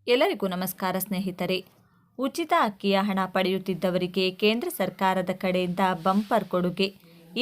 ಎಲ್ಲರಿಗೂ ನಮಸ್ಕಾರ ಸ್ನೇಹಿತರೆ. ಉಚಿತ ಅಕ್ಕಿಯ ಹಣ ಪಡೆಯುತ್ತಿದ್ದವರಿಗೆ ಕೇಂದ್ರ ಸರ್ಕಾರದ ಕಡೆಯಿಂದ ಬಂಪರ್ ಕೊಡುಗೆ.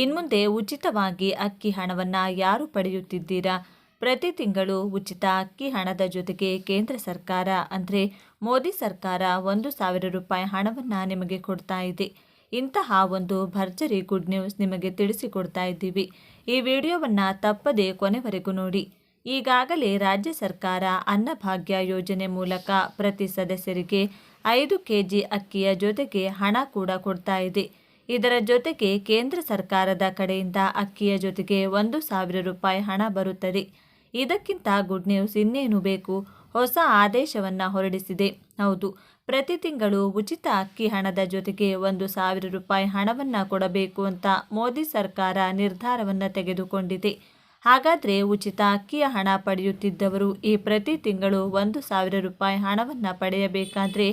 ಇನ್ಮುಂದೆ ಉಚಿತವಾಗಿ ಅಕ್ಕಿ ಹಣವನ್ನು ಯಾರು ಪಡೆಯುತ್ತಿದ್ದೀರಾ? ಪ್ರತಿ ತಿಂಗಳು ಉಚಿತ ಅಕ್ಕಿ ಹಣದ ಜೊತೆಗೆ ಕೇಂದ್ರ ಸರ್ಕಾರ ಅಂದರೆ ಮೋದಿ ಸರ್ಕಾರ 1,000 ರೂಪಾಯಿ ಹಣವನ್ನು ನಿಮಗೆ ಕೊಡ್ತಾ ಇದೆ. ಇಂತಹ ಒಂದು ಭರ್ಜರಿ ಗುಡ್ ನ್ಯೂಸ್ ನಿಮಗೆ ತಿಳಿಸಿಕೊಡ್ತಾ ಇದ್ದೀವಿ. ಈ ವಿಡಿಯೋವನ್ನು ತಪ್ಪದೇ ಕೊನೆವರೆಗೂ ನೋಡಿ. ಈಗಾಗಲೇ ರಾಜ್ಯ ಸರ್ಕಾರ ಅನ್ನಭಾಗ್ಯ ಯೋಜನೆ ಮೂಲಕ ಪ್ರತಿ ಸದಸ್ಯರಿಗೆ 5 ಕೆಜಿ ಅಕ್ಕಿಯ ಜೊತೆಗೆ ಹಣ ಕೂಡ ಕೊಡ್ತಾ ಇದೆ. ಇದರ ಜೊತೆಗೆ ಕೇಂದ್ರ ಸರ್ಕಾರದ ಕಡೆಯಿಂದ ಅಕ್ಕಿಯ ಜೊತೆಗೆ 1,000 ರೂಪಾಯಿ ಹಣ ಬರುತ್ತದೆ. ಇದಕ್ಕಿಂತ ಗುಡ್ ನ್ಯೂಸ್ ಇನ್ನೇನು ಬೇಕು? ಹೊಸ ಆದೇಶವನ್ನು ಹೊರಡಿಸಿದೆ. ಹೌದು, ಪ್ರತಿ ತಿಂಗಳು ಉಚಿತ ಅಕ್ಕಿ ಹಣದ ಜೊತೆಗೆ 1,000 ರೂಪಾಯಿ ಹಣವನ್ನು ಕೊಡಬೇಕು ಅಂತ ಮೋದಿ ಸರ್ಕಾರ ನಿರ್ಧಾರವನ್ನು ತೆಗೆದುಕೊಂಡಿದೆ. ಹಾಗಾದರೆ ಉಚಿತ ಅಕ್ಕಿಯ ಹಣ ಪಡೆಯುತ್ತಿದ್ದವರು ಈ ಪ್ರತಿ ತಿಂಗಳು 1,000 ರೂಪಾಯಿ ಹಣವನ್ನು ಪಡೆಯಬೇಕಾದರೆ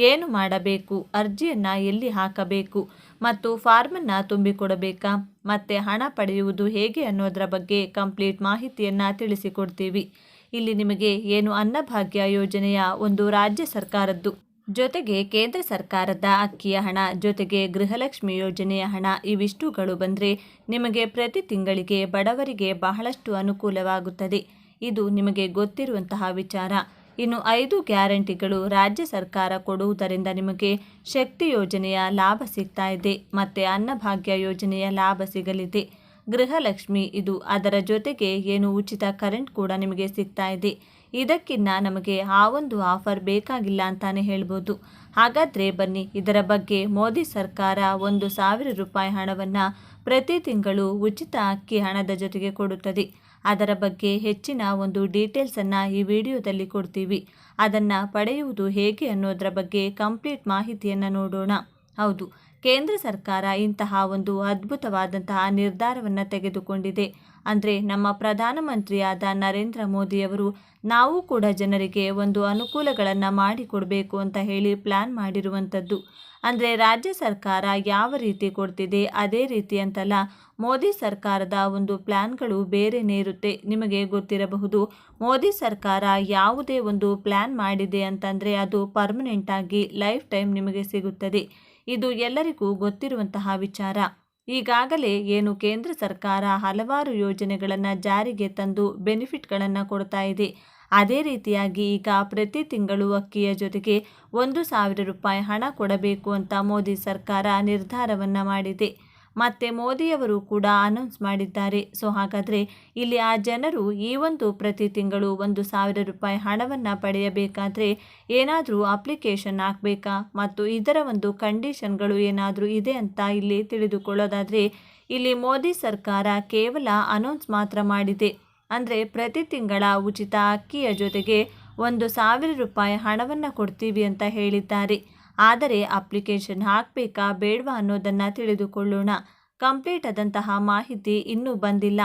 ಏನು ಮಾಡಬೇಕು? ಅರ್ಜಿಯನ್ನು ಎಲ್ಲಿ ಹಾಕಬೇಕು ಮತ್ತು ಫಾರ್ಮನ್ನು ತುಂಬಿಕೊಡಬೇಕಾ? ಮತ್ತು ಹಣ ಪಡೆಯುವುದು ಹೇಗೆ ಅನ್ನೋದರ ಬಗ್ಗೆ ಕಂಪ್ಲೀಟ್ ಮಾಹಿತಿಯನ್ನು ತಿಳಿಸಿಕೊಡ್ತೀವಿ. ಇಲ್ಲಿ ನಿಮಗೆ ಏನು ಅನ್ನಭಾಗ್ಯ ಯೋಜನೆಯ ಒಂದು ರಾಜ್ಯ ಸರ್ಕಾರದ್ದು ಜೊತೆಗೆ ಕೇಂದ್ರ ಸರ್ಕಾರದ ಅಕ್ಕಿಯ ಹಣ ಜೊತೆಗೆ ಗೃಹಲಕ್ಷ್ಮಿ ಯೋಜನೆಯ ಹಣ ಇವಿಷ್ಟುಗಳು ಬಂದರೆ ನಿಮಗೆ ಪ್ರತಿ ತಿಂಗಳಿಗೆ ಬಡವರಿಗೆ ಬಹಳಷ್ಟು ಅನುಕೂಲವಾಗುತ್ತದೆ. ಇದು ನಿಮಗೆ ಗೊತ್ತಿರುವಂತಹ ವಿಚಾರ. ಇನ್ನು 5 ಗ್ಯಾರಂಟಿಗಳು ರಾಜ್ಯ ಸರ್ಕಾರ ಕೊಡುವುದರಿಂದ ನಿಮಗೆ ಶಕ್ತಿ ಯೋಜನೆಯ ಲಾಭ ಸಿಗ್ತಾ ಇದೆ ಮತ್ತು ಅನ್ನಭಾಗ್ಯ ಯೋಜನೆಯ ಲಾಭ ಸಿಗಲಿದೆ. ಗೃಹಲಕ್ಷ್ಮಿ ಇದು, ಅದರ ಜೊತೆಗೆ ಏನು ಉಚಿತ ಕರೆಂಟ್ ಕೂಡ ನಿಮಗೆ ಸಿಗ್ತಾ ಇದೆ. ಇದಕ್ಕಿನ್ನ ನಮಗೆ ಆ ಒಂದು ಆಫರ್ ಬೇಕಾಗಿಲ್ಲ ಅಂತಾನೆ ಹೇಳ್ಬೋದು. ಹಾಗಾದರೆ ಬನ್ನಿ, ಇದರ ಬಗ್ಗೆ ಮೋದಿ ಸರ್ಕಾರ 1,000 ರೂಪಾಯಿ ಹಣವನ್ನು ಪ್ರತಿ ತಿಂಗಳು ಉಚಿತ ಅಕ್ಕಿ ಹಣದ ಜೊತೆಗೆ ಕೊಡುತ್ತದೆ. ಅದರ ಬಗ್ಗೆ ಹೆಚ್ಚಿನ ಒಂದು ಡೀಟೇಲ್ಸನ್ನು ಈ ವಿಡಿಯೋದಲ್ಲಿ ಕೊಡ್ತೀವಿ. ಅದನ್ನು ಪಡೆಯುವುದು ಹೇಗೆ ಅನ್ನೋದರ ಬಗ್ಗೆ ಕಂಪ್ಲೀಟ್ ಮಾಹಿತಿಯನ್ನು ನೋಡೋಣ. ಹೌದು, ಕೇಂದ್ರ ಸರ್ಕಾರ ಇಂತಹ ಒಂದು ಅದ್ಭುತವಾದಂತಹ ನಿರ್ಧಾರವನ್ನು ತೆಗೆದುಕೊಂಡಿದೆ. ಅಂದರೆ ನಮ್ಮ ಪ್ರಧಾನಮಂತ್ರಿಯಾದ ನರೇಂದ್ರ ಮೋದಿಯವರು ನಾವು ಕೂಡ ಜನರಿಗೆ ಒಂದು ಅನುಕೂಲಗಳನ್ನು ಮಾಡಿಕೊಡಬೇಕು ಅಂತ ಹೇಳಿ ಪ್ಲ್ಯಾನ್ ಮಾಡಿರುವಂಥದ್ದು. ಅಂದರೆ ರಾಜ್ಯ ಸರ್ಕಾರ ಯಾವ ರೀತಿ ಕೊಡ್ತಿದೆ ಅದೇ ರೀತಿ ಅಂತಲ್ಲ, ಮೋದಿ ಸರ್ಕಾರದ ಒಂದು ಪ್ಲ್ಯಾನ್ಗಳು ಬೇರೆನೇ ಇರುತ್ತೆ. ನಿಮಗೆ ಗೊತ್ತಿರಬಹುದು, ಮೋದಿ ಸರ್ಕಾರ ಯಾವುದೇ ಒಂದು ಪ್ಲ್ಯಾನ್ ಮಾಡಿದೆ ಅಂತಂದರೆ ಅದು ಪರ್ಮನೆಂಟಾಗಿ ಲೈಫ್ ಟೈಮ್ ನಿಮಗೆ ಸಿಗುತ್ತದೆ. ಇದು ಎಲ್ಲರಿಗೂ ಗೊತ್ತಿರುವಂತಹ ವಿಚಾರ. ಈಗಾಗಲೇ ಏನು ಕೇಂದ್ರ ಸರ್ಕಾರ ಹಲವಾರು ಯೋಜನೆಗಳನ್ನು ಜಾರಿಗೆ ತಂದು ಬೆನಿಫಿಟ್ಗಳನ್ನು ಕೊಡ್ತಾ ಇದೆ. ಅದೇ ರೀತಿಯಾಗಿ ಈಗ ಪ್ರತಿ ತಿಂಗಳು ಅಕ್ಕಿಯ ಜೊತೆಗೆ 1,000 ರೂಪಾಯಿ ಹಣ ಕೊಡಬೇಕು ಅಂತ ಮೋದಿ ಸರ್ಕಾರ ನಿರ್ಧಾರವನ್ನು ಮಾಡಿದೆ. ಮತ್ತು ಮೋದಿಯವರು ಕೂಡ ಅನೌನ್ಸ್ ಮಾಡಿದ್ದಾರೆ. ಸೊ ಹಾಗಾದರೆ ಇಲ್ಲಿ ಆ ಜನರು ಈ ಒಂದು ಪ್ರತಿ ತಿಂಗಳು 1,000 ರೂಪಾಯಿ ಹಣವನ್ನು ಪಡೆಯಬೇಕಾದ್ರೆ ಏನಾದರೂ ಅಪ್ಲಿಕೇಶನ್ ಹಾಕಬೇಕಾ ಮತ್ತು ಇದರ ಒಂದು ಕಂಡೀಷನ್ಗಳು ಏನಾದರೂ ಇದೆ ಅಂತ ಇಲ್ಲಿ ತಿಳಿದುಕೊಳ್ಳೋದಾದರೆ, ಇಲ್ಲಿ ಮೋದಿ ಸರ್ಕಾರ ಕೇವಲ ಅನೌನ್ಸ್ ಮಾತ್ರ ಮಾಡಿದೆ. ಅಂದರೆ ಪ್ರತಿ ತಿಂಗಳ ಉಚಿತ ಅಕ್ಕಿಯ ಜೊತೆಗೆ 1,000 ರೂಪಾಯಿ ಹಣವನ್ನು ಕೊಡ್ತೀವಿ ಅಂತ ಹೇಳಿದ್ದಾರೆ. ಆದರೆ ಅಪ್ಲಿಕೇಶನ್ ಹಾಕಬೇಕಾ ಬೇಡವಾ ಅನ್ನೋದನ್ನು ತಿಳಿದುಕೊಳ್ಳೋಣ. ಕಂಪ್ಲೀಟ್ ಆದಂತಹ ಮಾಹಿತಿ ಇನ್ನೂ ಬಂದಿಲ್ಲ.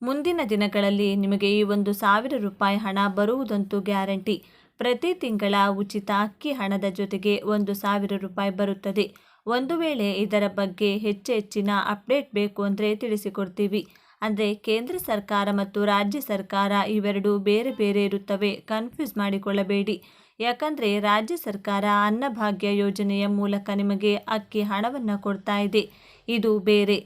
ಮುಂದಿನ ದಿನಗಳಲ್ಲಿ ನಿಮಗೆ ಈ 1,000 ರೂಪಾಯಿ ಹಣ ಬರುವುದಂತೂ ಗ್ಯಾರಂಟಿ. ಪ್ರತಿ ತಿಂಗಳ ಉಚಿತ ಅಕ್ಕಿ ಹಣದ ಜೊತೆಗೆ 1,000 ರೂಪಾಯಿ ಬರುತ್ತದೆ. ಒಂದು ವೇಳೆ ಇದರ ಬಗ್ಗೆ ಹೆಚ್ಚಿನ ಅಪ್ಡೇಟ್ ಬೇಕು ಅಂದರೆ ತಿಳಿಸಿಕೊಡ್ತೀವಿ. ಅಂದರೆ ಕೇಂದ್ರ ಸರ್ಕಾರ ಮತ್ತು ರಾಜ್ಯ ಸರ್ಕಾರ ಇವೆರಡು ಬೇರೆ ಬೇರೆ ಇರುತ್ತವೆ, ಕನ್ಫ್ಯೂಸ್ ಮಾಡಿಕೊಳ್ಳಬೇಡಿ. ಯಾಕಂದರೆ ರಾಜ್ಯ ಸರ್ಕಾರ ಅನ್ನಭಾಗ್ಯ ಯೋಜನೆಯ ಮೂಲಕ ನಿಮಗೆ ಅಕ್ಕಿ ಹಣವನ್ನು ಕೊಡ್ತಾ ಇದೆ, ಇದು ಬೇರೆ.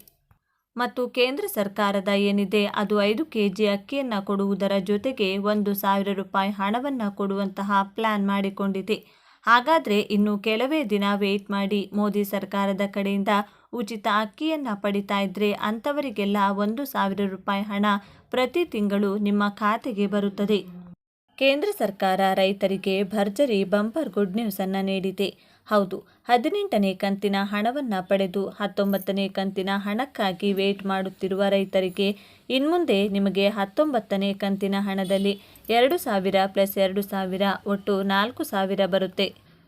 ಮತ್ತು ಕೇಂದ್ರ ಸರ್ಕಾರದ ಏನಿದೆ ಅದು 5 ಕೆಜಿ ಅಕ್ಕಿಯನ್ನು ಕೊಡುವುದರ ಜೊತೆಗೆ 1,000 ರೂಪಾಯಿ ಹಣವನ್ನು ಕೊಡುವಂತಹ ಪ್ಲ್ಯಾನ್ ಮಾಡಿಕೊಂಡಿದೆ. ಹಾಗಾದರೆ ಇನ್ನು ಕೆಲವೇ ದಿನ ವೇಟ್ ಮಾಡಿ. ಮೋದಿ ಸರ್ಕಾರದ ಕಡೆಯಿಂದ ಉಚಿತ ಅಕ್ಕಿಯನ್ನು ಪಡಿತಾ ಇದ್ದರೆ ಅಂಥವರಿಗೆಲ್ಲ 1,000 ರೂಪಾಯಿ ಹಣ ಪ್ರತಿ ತಿಂಗಳು ನಿಮ್ಮ ಖಾತೆಗೆ ಬರುತ್ತದೆ. ಕೇಂದ್ರ ಸರ್ಕಾರ ರೈತರಿಗೆ ಭರ್ಜರಿ ಬಂಪರ್ ಗುಡ್ ನ್ಯೂಸನ್ನು ನೀಡಿದೆ. ಹೌದು, 18ನೇ ಕಂತಿನ ಹಣವನ್ನು ಪಡೆದು 19ನೇ ಕಂತಿನ ಹಣಕ್ಕಾಗಿ ವೇಟ್ ಮಾಡುತ್ತಿರುವ ರೈತರಿಗೆ ಇನ್ಮುಂದೆ ನಿಮಗೆ 19ನೇ ಕಂತಿನ ಹಣದಲ್ಲಿ 2,000 + 2,000 ಒಟ್ಟು 4,000 ಬರುತ್ತೆ.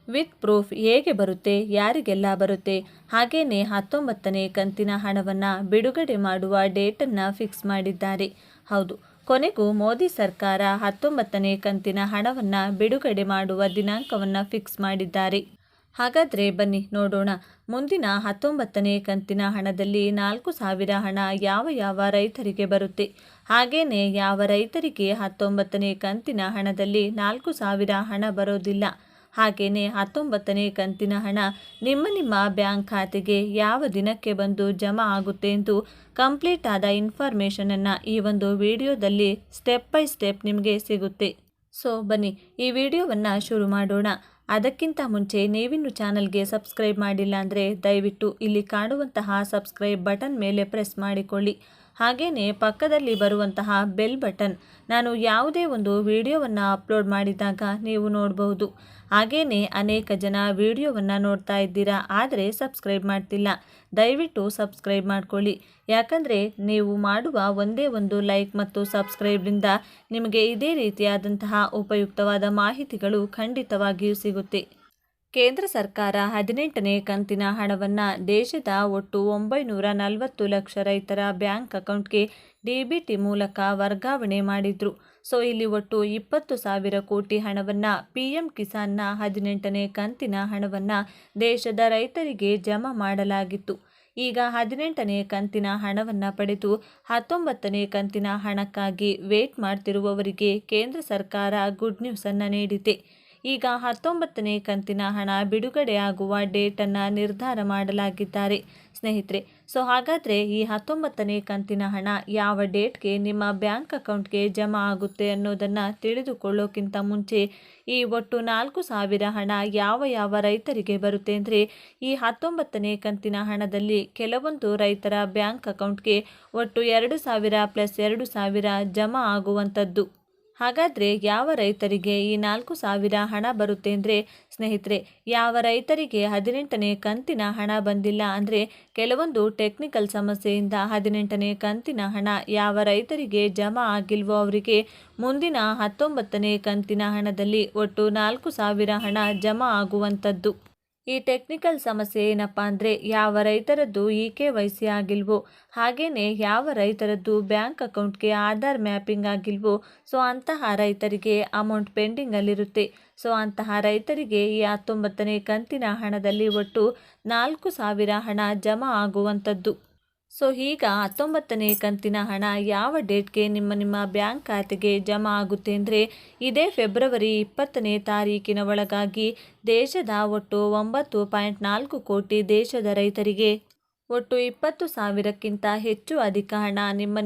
ವಿತ್ ಪ್ರೂಫ್ ಹೇಗೆ ಬರುತ್ತೆ, ಯಾರಿಗೆಲ್ಲ ಬರುತ್ತೆ, ಹಾಗೆಯೇ 19ನೇ ಕಂತಿನ ಹಣವನ್ನು ಬಿಡುಗಡೆ ಮಾಡುವ ಡೇಟನ್ನು ಫಿಕ್ಸ್ ಮಾಡಿದ್ದಾರೆ. ಹೌದು, ಕೊನೆಗೂ ಮೋದಿ ಸರ್ಕಾರ 19ನೇ ಕಂತಿನ ಹಣವನ್ನು ಬಿಡುಗಡೆ ಮಾಡುವ ದಿನಾಂಕವನ್ನು ಫಿಕ್ಸ್ ಮಾಡಿದ್ದಾರೆ. ಹಾಗಾದರೆ ಬನ್ನಿ ನೋಡೋಣ. ಮುಂದಿನ 19ನೇ ಕಂತಿನ ಹಣದಲ್ಲಿ 4,000 ಹಣ ಯಾವ ಯಾವ ರೈತರಿಗೆ ಬರುತ್ತೆ, ಹಾಗೇನೇ ಯಾವ ರೈತರಿಗೆ 19ನೇ ಕಂತಿನ ಹಣದಲ್ಲಿ 4,000 ಹಣ ಬರೋದಿಲ್ಲ, ಹಾಗೆಯೇ 19ನೇ ಕಂತಿನ ಹಣ ನಿಮ್ಮ ಬ್ಯಾಂಕ್ ಖಾತೆಗೆ ಯಾವ ದಿನಕ್ಕೆ ಬಂದು ಜಮಾ ಆಗುತ್ತೆ ಎಂದು ಕಂಪ್ಲೀಟ್ ಆದ ಇನ್ಫಾರ್ಮೇಷನನ್ನು ಈ ಒಂದು ವಿಡಿಯೋದಲ್ಲಿ ಸ್ಟೆಪ್ ಬೈ ಸ್ಟೆಪ್ ನಿಮಗೆ ಸಿಗುತ್ತೆ. ಸೊ ಬನ್ನಿ ಈ ವಿಡಿಯೋವನ್ನು ಶುರು ಮಾಡೋಣ. ಅದಕ್ಕಿಂತ ಮುಂಚೆ ನೀವಿನ್ನು ಚಾನಲ್ಗೆ ಸಬ್ಸ್ಕ್ರೈಬ್ ಮಾಡಿಲ್ಲ ಅಂದರೆ ದಯವಿಟ್ಟು ಇಲ್ಲಿ ಕಾಣುವಂತಹ ಸಬ್ಸ್ಕ್ರೈಬ್ ಬಟನ್ ಮೇಲೆ ಪ್ರೆಸ್ ಮಾಡಿಕೊಳ್ಳಿ. ಹಾಗೆಯೇ ಪಕ್ಕದಲ್ಲಿ ಬರುವಂತಹ ಬೆಲ್ ಬಟನ್ ನಾನು ಯಾವುದೇ ಒಂದು ವಿಡಿಯೋವನ್ನು ಅಪ್ಲೋಡ್ ಮಾಡಿದಾಗ ನೀವು ನೋಡಬಹುದು. ಹಾಗೆಯೇ ಅನೇಕ ಜನ ವಿಡಿಯೋವನ್ನು ನೋಡ್ತಾ ಇದ್ದೀರಾ, ಆದರೆ ಸಬ್ಸ್ಕ್ರೈಬ್ ಮಾಡ್ತಿಲ್ಲ. ದಯವಿಟ್ಟು ಸಬ್ಸ್ಕ್ರೈಬ್ ಮಾಡ್ಕೊಳ್ಳಿ. ಯಾಕಂದರೆ ನೀವು ಮಾಡುವ ಒಂದೇ ಒಂದು ಲೈಕ್ ಮತ್ತು ಸಬ್ಸ್ಕ್ರೈಬ್ನಿಂದ ನಿಮಗೆ ಇದೇ ರೀತಿಯಾದಂತಹ ಉಪಯುಕ್ತವಾದ ಮಾಹಿತಿಗಳು ಖಂಡಿತವಾಗಿಯೂ ಸಿಗುತ್ತೆ. ಕೇಂದ್ರ ಸರ್ಕಾರ 18ನೇ ಕಂತಿನ ಹಣವನ್ನು ದೇಶದ ಒಟ್ಟು 940 ಲಕ್ಷ ರೈತರ ಬ್ಯಾಂಕ್ ಅಕೌಂಟ್ಗೆ DBT ಮೂಲಕ ವರ್ಗಾವಣೆ ಮಾಡಿದ್ರು. ಸೊ ಇಲ್ಲಿ ಒಟ್ಟು 20,000 ಕೋಟಿ ಹಣವನ್ನು PM ಕಿಸಾನ್ನ 18ನೇ ಕಂತಿನ ಹಣವನ್ನು ದೇಶದ ರೈತರಿಗೆ ಜಮಾ ಮಾಡಲಾಗಿತ್ತು. ಈಗ 18ನೇ ಕಂತಿನ ಹಣವನ್ನು ಪಡೆದು 19ನೇ ಕಂತಿನ ಹಣಕ್ಕಾಗಿ ವೇಟ್ ಮಾಡ್ತಿರುವವರಿಗೆ ಕೇಂದ್ರ ಸರ್ಕಾರ ಗುಡ್ ನ್ಯೂಸನ್ನು ನೀಡಿದೆ. ಈಗ 19ನೇ ಕಂತಿನ ಹಣ ಬಿಡುಗಡೆಯಾಗುವ ಡೇಟನ್ನು ನಿರ್ಧಾರ ಮಾಡಲಾಗಿದ್ದಾರೆ ಸ್ನೇಹಿತರೆ. ಸೊ ಹಾಗಾದರೆ ಈ 19ನೇ ಕಂತಿನ ಹಣ ಯಾವ ಡೇಟ್ಗೆ ನಿಮ್ಮ ಬ್ಯಾಂಕ್ ಅಕೌಂಟ್ಗೆ ಜಮಾ ಆಗುತ್ತೆ ಅನ್ನೋದನ್ನು ತಿಳಿದುಕೊಳ್ಳೋಕ್ಕಿಂತ ಮುಂಚೆ ಈ ಒಟ್ಟು 4,000 ಹಣ ಯಾವ ಯಾವ ರೈತರಿಗೆ ಬರುತ್ತೆ ಅಂದರೆ, ಈ 19ನೇ ಕಂತಿನ ಹಣದಲ್ಲಿ ಕೆಲವೊಂದು ರೈತರ ಬ್ಯಾಂಕ್ ಅಕೌಂಟ್ಗೆ ಒಟ್ಟು 2,000 + 2,000 ಜಮಾ ಆಗುವಂಥದ್ದು. ಹಾಗಾದರೆ ಯಾವ ರೈತರಿಗೆ ಈ 4,000 ಹಣ ಬರುತ್ತೆ ಅಂದರೆ ಸ್ನೇಹಿತರೆ, ಯಾವ ರೈತರಿಗೆ 18ನೇ ಕಂತಿನ ಹಣ ಬಂದಿಲ್ಲ ಅಂದರೆ, ಕೆಲವೊಂದು ಟೆಕ್ನಿಕಲ್ ಸಮಸ್ಯೆಯಿಂದ 18ನೇ ಕಂತಿನ ಹಣ ಯಾವ ರೈತರಿಗೆ ಜಮಾ ಆಗಿಲ್ವೋ ಅವರಿಗೆ ಮುಂದಿನ 19ನೇ ಕಂತಿನ ಹಣದಲ್ಲಿ ಒಟ್ಟು 4,000 ಹಣ ಜಮಾ ಆಗುವಂಥದ್ದು. ಈ ಟೆಕ್ನಿಕಲ್ ಸಮಸ್ಯೆ ಏನಪ್ಪ ಅಂದರೆ, ಯಾವ ರೈತರದ್ದು EKYC ಆಗಿಲ್ವೋ, ಹಾಗೆಯೇ ಯಾವ ರೈತರದ್ದು ಬ್ಯಾಂಕ್ ಅಕೌಂಟ್ಗೆ ಆಧಾರ್ ಮ್ಯಾಪಿಂಗ್ ಆಗಿಲ್ವೋ, ಸೊ ಅಂತಹ ರೈತರಿಗೆ ಅಮೌಂಟ್ ಪೆಂಡಿಂಗಲ್ಲಿರುತ್ತೆ. ಸೊ ಅಂತಹ ರೈತರಿಗೆ ಈ 19ನೇ ಕಂತಿನ ಹಣದಲ್ಲಿ ಒಟ್ಟು 4,000 ಹಣ ಜಮಾ ಆಗುವಂಥದ್ದು. ಸೊ ಈಗ 19ನೇ ಕಂತಿನ ಹಣ ಯಾವ ಡೇಟ್ಗೆ ನಿಮ್ಮ ಬ್ಯಾಂಕ್ ಖಾತೆಗೆ ಜಮಾ ಆಗುತ್ತೆ ಅಂದರೆ, ಇದೇ ಫೆಬ್ರವರಿ 20ನೇ ತಾರೀಕಿನ ಒಳಗಾಗಿ ದೇಶದ ಒಟ್ಟು 9.4 ಕೋಟಿ ದೇಶದ ರೈತರಿಗೆ ಒಟ್ಟು 20,000ಕ್ಕಿಂತ ಹೆಚ್ಚು ಅಧಿಕ ಹಣ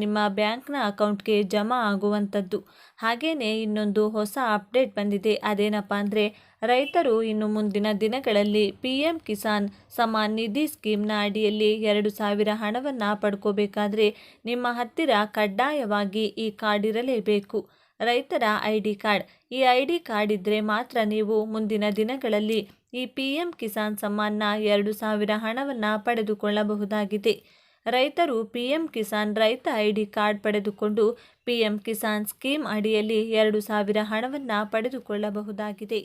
ನಿಮ್ಮ ಬ್ಯಾಂಕ್ನ ಅಕೌಂಟ್ಗೆ ಜಮಾ ಆಗುವಂಥದ್ದು. ಹಾಗೆಯೇ ಇನ್ನೊಂದು ಹೊಸ ಅಪ್ಡೇಟ್ ಬಂದಿದೆ. ಅದೇನಪ್ಪ ಅಂದರೆ, ರೈತರು ಇನ್ನು ಮುಂದಿನ ದಿನಗಳಲ್ಲಿ PM ಕಿಸಾನ್ ಸಮ್ಮಾನ್ ನಿಧಿ ಸ್ಕೀಮ್ನ ಅಡಿಯಲ್ಲಿ 2,000 ಹಣವನ್ನು ಪಡ್ಕೋಬೇಕಾದ್ರೆ ನಿಮ್ಮ ಹತ್ತಿರ ಕಡ್ಡಾಯವಾಗಿ ಈ ಕಾರ್ಡ್ ಇರಲೇಬೇಕು, ರೈತರ ID ಕಾರ್ಡ್. ಈ ID ಕಾರ್ಡ್ ಇದ್ದರೆ ಮಾತ್ರ ನೀವು ಮುಂದಿನ ದಿನಗಳಲ್ಲಿ ಈ PM ಕಿಸಾನ್ ಸಮ್ಮಾನ್ನ 2,000 ಹಣವನ್ನು ಪಡೆದುಕೊಳ್ಳಬಹುದಾಗಿದೆ. ರೈತರು PM ಕಿಸಾನ್ ರೈತ ID ಕಾರ್ಡ್ ಪಡೆದುಕೊಂಡು PM ಕಿಸಾನ್ ಸ್ಕೀಮ್ ಅಡಿಯಲ್ಲಿ 2,000 ಹಣವನ್ನು ಪಡೆದುಕೊಳ್ಳಬಹುದಾಗಿದೆ.